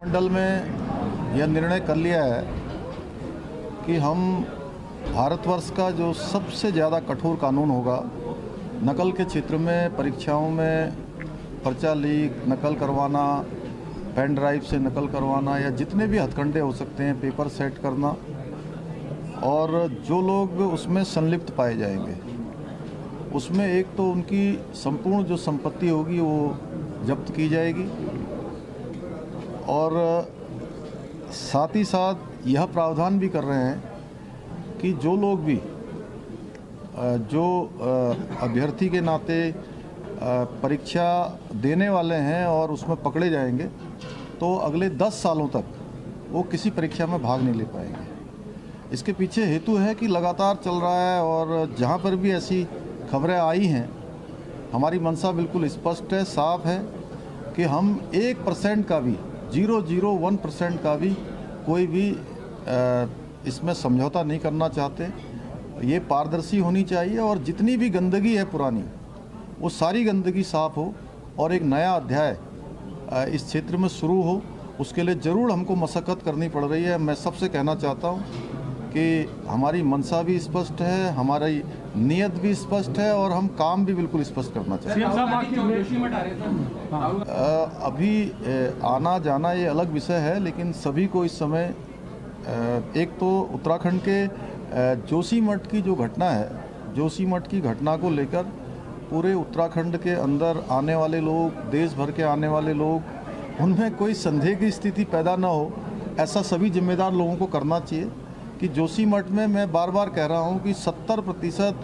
मंडल में यह निर्णय कर लिया है कि हम भारतवर्ष का जो सबसे ज़्यादा कठोर कानून होगा नकल के क्षेत्र में, परीक्षाओं में पर्चा लीक, नकल करवाना, पेन ड्राइव से नकल करवाना या जितने भी हथकंडे हो सकते हैं, पेपर सेट करना, और जो लोग उसमें संलिप्त पाए जाएंगे उसमें एक तो उनकी संपूर्ण जो संपत्ति होगी वो जब्त की जाएगी, और साथ ही साथ यह प्रावधान भी कर रहे हैं कि जो लोग भी जो अभ्यर्थी के नाते परीक्षा देने वाले हैं और उसमें पकड़े जाएंगे तो अगले 10 सालों तक वो किसी परीक्षा में भाग नहीं ले पाएंगे। इसके पीछे हेतु है कि लगातार चल रहा है और जहाँ पर भी ऐसी खबरें आई हैं, हमारी मंशा बिल्कुल स्पष्ट है, साफ है कि हम 1% का भी 0.01% का भी कोई भी इसमें समझौता नहीं करना चाहते। ये पारदर्शी होनी चाहिए और जितनी भी गंदगी है पुरानी वो सारी गंदगी साफ हो और एक नया अध्याय इस क्षेत्र में शुरू हो। उसके लिए ज़रूर हमको मशक्क़त करनी पड़ रही है। मैं सबसे कहना चाहता हूँ कि हमारी मंशा भी स्पष्ट है, हमारी नीयत भी स्पष्ट है और हम काम भी बिल्कुल स्पष्ट करना चाहते हैं। अभी आना जाना ये अलग विषय है, लेकिन सभी को इस समय एक तो उत्तराखंड के जोशीमठ की जो घटना है, जोशीमठ की घटना को लेकर पूरे उत्तराखंड के अंदर आने वाले लोग, देश भर के आने वाले लोग, उनमें कोई संदेह की स्थिति पैदा ना हो, ऐसा सभी जिम्मेदार लोगों को करना चाहिए कि जोशीमठ में मैं बार बार कह रहा हूँ कि 70%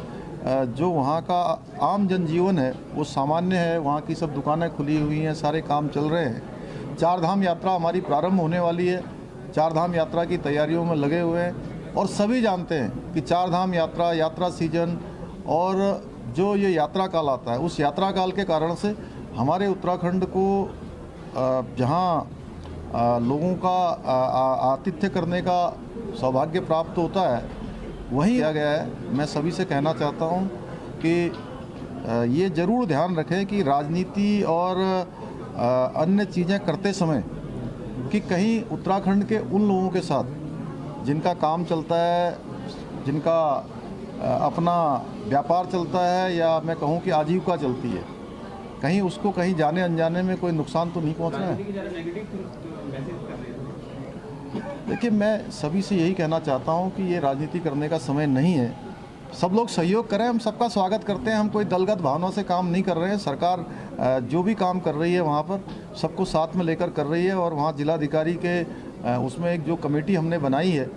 जो वहाँ का आम जनजीवन है वो सामान्य है। वहाँ की सब दुकानें खुली हुई हैं, सारे काम चल रहे हैं। 4 धाम यात्रा हमारी प्रारंभ होने वाली है, 4 धाम यात्रा की तैयारियों में लगे हुए हैं और सभी जानते हैं कि 4 धाम यात्रा सीजन और जो ये यात्रा काल आता है, उस यात्रा काल के कारण से हमारे उत्तराखंड को जहाँ लोगों का आतिथ्य करने का सौभाग्य प्राप्त होता है वहीं किया गया है। मैं सभी से कहना चाहता हूँ कि ये ज़रूर ध्यान रखें कि राजनीति और अन्य चीज़ें करते समय कि कहीं उत्तराखंड के उन लोगों के साथ जिनका काम चलता है, जिनका अपना व्यापार चलता है या मैं कहूँ कि आजीविका चलती है, कहीं उसको कहीं जाने अनजाने में कोई नुकसान तो नहीं पहुँचना है। देखिए, मैं सभी से यही कहना चाहता हूँ कि ये राजनीति करने का समय नहीं है। सब लोग सहयोग करें, हम सबका स्वागत करते हैं। हम कोई दलगत भावना से काम नहीं कर रहे हैं। सरकार जो भी काम कर रही है वहाँ पर सबको साथ में लेकर कर रही है और वहाँ जिलाधिकारी के उसमें एक जो कमेटी हमने बनाई है,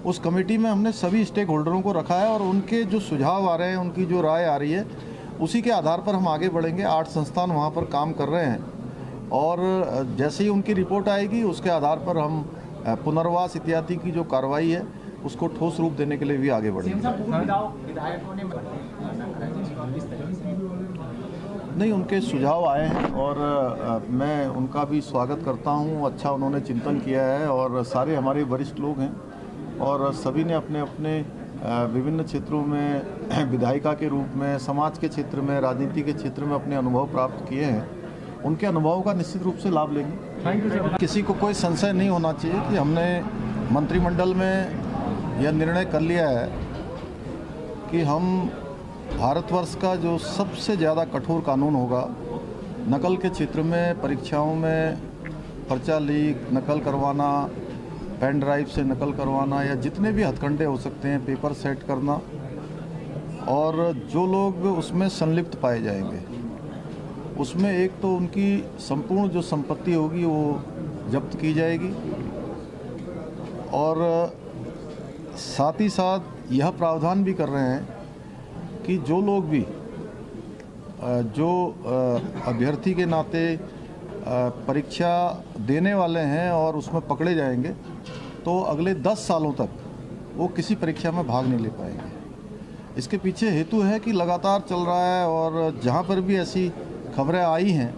उस कमेटी में हमने सभी स्टेक होल्डरों को रखा है और उनके जो सुझाव आ रहे हैं, उनकी जो राय आ रही है, उसी के आधार पर हम आगे बढ़ेंगे। 8 संस्थान वहाँ पर काम कर रहे हैं और जैसे ही उनकी रिपोर्ट आएगी उसके आधार पर हम पुनर्वास इत्यादि की जो कार्रवाई है उसको ठोस रूप देने के लिए भी आगे बढ़ेंगे। नहीं, उनके सुझाव आए हैं और मैं उनका भी स्वागत करता हूं। अच्छा, उन्होंने चिंतन किया है और सारे हमारे वरिष्ठ लोग हैं और सभी ने अपने अपने विभिन्न क्षेत्रों में विधायिका के रूप में, समाज के क्षेत्र में, राजनीति के क्षेत्र में अपने अनुभव प्राप्त किए हैं। उनके अनुभवों का निश्चित रूप से लाभ लेंगे। किसी को कोई संशय नहीं होना चाहिए कि हमने मंत्रिमंडल में यह निर्णय कर लिया है कि हम भारतवर्ष का जो सबसे ज़्यादा कठोर कानून होगा नकल के क्षेत्र में, परीक्षाओं में पर्चा लीक, नकल करवाना, पेन ड्राइव से नकल करवाना या जितने भी हथकंडे हो सकते हैं, पेपर सेट करना, और जो लोग उसमें संलिप्त पाए जाएंगे उसमें एक तो उनकी संपूर्ण जो संपत्ति होगी वो जब्त की जाएगी, और साथ ही साथ यह प्रावधान भी कर रहे हैं कि जो लोग भी जो अभ्यर्थी के नाते परीक्षा देने वाले हैं और उसमें पकड़े जाएंगे तो अगले 10 सालों तक वो किसी परीक्षा में भाग नहीं ले पाएंगे। इसके पीछे हेतु है कि लगातार चल रहा है और जहाँ पर भी ऐसी खबरें आई हैं,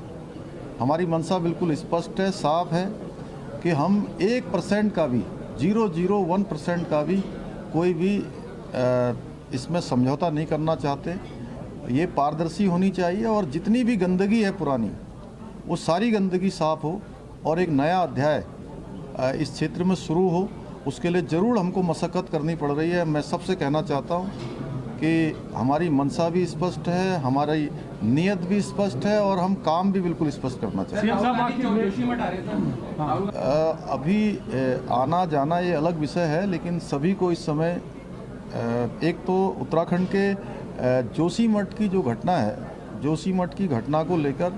हमारी मंशा बिल्कुल स्पष्ट है, साफ है कि हम 1% का भी 0.01% का भी कोई भी इसमें समझौता नहीं करना चाहते। ये पारदर्शी होनी चाहिए और जितनी भी गंदगी है पुरानी वो सारी गंदगी साफ हो और एक नया अध्याय इस क्षेत्र में शुरू हो, उसके लिए ज़रूर हमको मशक्क़त करनी पड़ रही है। मैं सबसे कहना चाहता हूँ कि हमारी मंशा भी स्पष्ट है, हमारी नीयत भी स्पष्ट है और हम काम भी बिल्कुल स्पष्ट करना चाहते हैं। अभी आना जाना ये अलग विषय है, लेकिन सभी को इस समय एक तो उत्तराखंड के जोशीमठ की जो घटना है, जोशीमठ की घटना को लेकर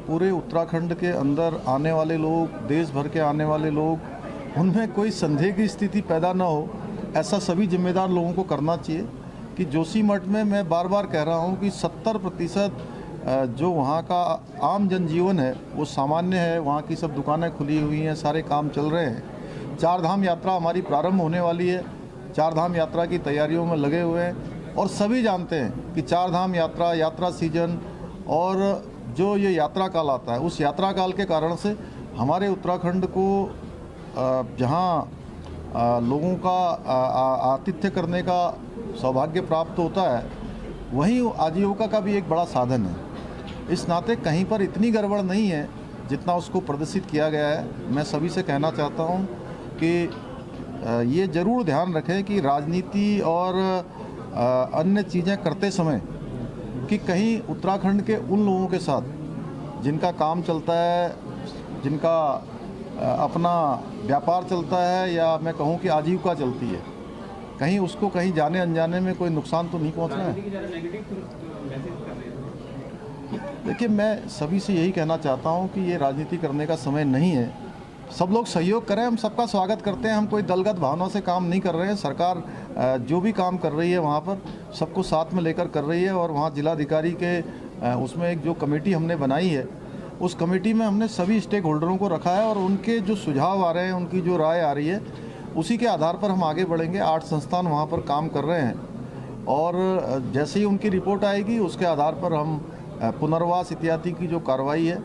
पूरे उत्तराखंड के अंदर आने वाले लोग, देश भर के आने वाले लोग, उनमें कोई संदेह की स्थिति पैदा ना हो, ऐसा सभी जिम्मेदार लोगों को करना चाहिए कि जोशीमठ में मैं बार बार कह रहा हूं कि 70% जो वहां का आम जनजीवन है वो सामान्य है। वहां की सब दुकानें खुली हुई हैं, सारे काम चल रहे हैं। चार धाम यात्रा हमारी प्रारंभ होने वाली है, चार धाम यात्रा की तैयारियों में लगे हुए हैं और सभी जानते हैं कि चार धाम यात्रा, यात्रा सीजन और जो ये यात्रा काल आता है, उस यात्रा काल के कारण से हमारे उत्तराखंड को जहाँ लोगों का आतिथ्य करने का सौभाग्य प्राप्त होता है, वहीं आजीविका का भी एक बड़ा साधन है। इस नाते कहीं पर इतनी गड़बड़ नहीं है जितना उसको प्रदर्शित किया गया है। मैं सभी से कहना चाहता हूं कि ये ज़रूर ध्यान रखें कि राजनीति और अन्य चीज़ें करते समय कि कहीं उत्तराखंड के उन लोगों के साथ जिनका काम चलता है, जिनका अपना व्यापार चलता है, या मैं कहूं कि आजीविका चलती है, कहीं उसको कहीं जाने अनजाने में कोई नुकसान तो नहीं पहुंचना है। देखिए, मैं सभी से यही कहना चाहता हूं कि ये राजनीति करने का समय नहीं है। सब लोग सहयोग करें, हम सबका स्वागत करते हैं। हम कोई दलगत भावना से काम नहीं कर रहे हैं। सरकार जो भी काम कर रही है वहाँ पर सबको साथ में लेकर कर रही है और वहाँ जिलाधिकारी के उसमें एक जो कमेटी हमने बनाई है, उस कमेटी में हमने सभी स्टेक होल्डरों को रखा है और उनके जो सुझाव आ रहे हैं, उनकी जो राय आ रही है, उसी के आधार पर हम आगे बढ़ेंगे। 8 संस्थान वहाँ पर काम कर रहे हैं और जैसे ही उनकी रिपोर्ट आएगी उसके आधार पर हम पुनर्वास इत्यादि की जो कार्रवाई है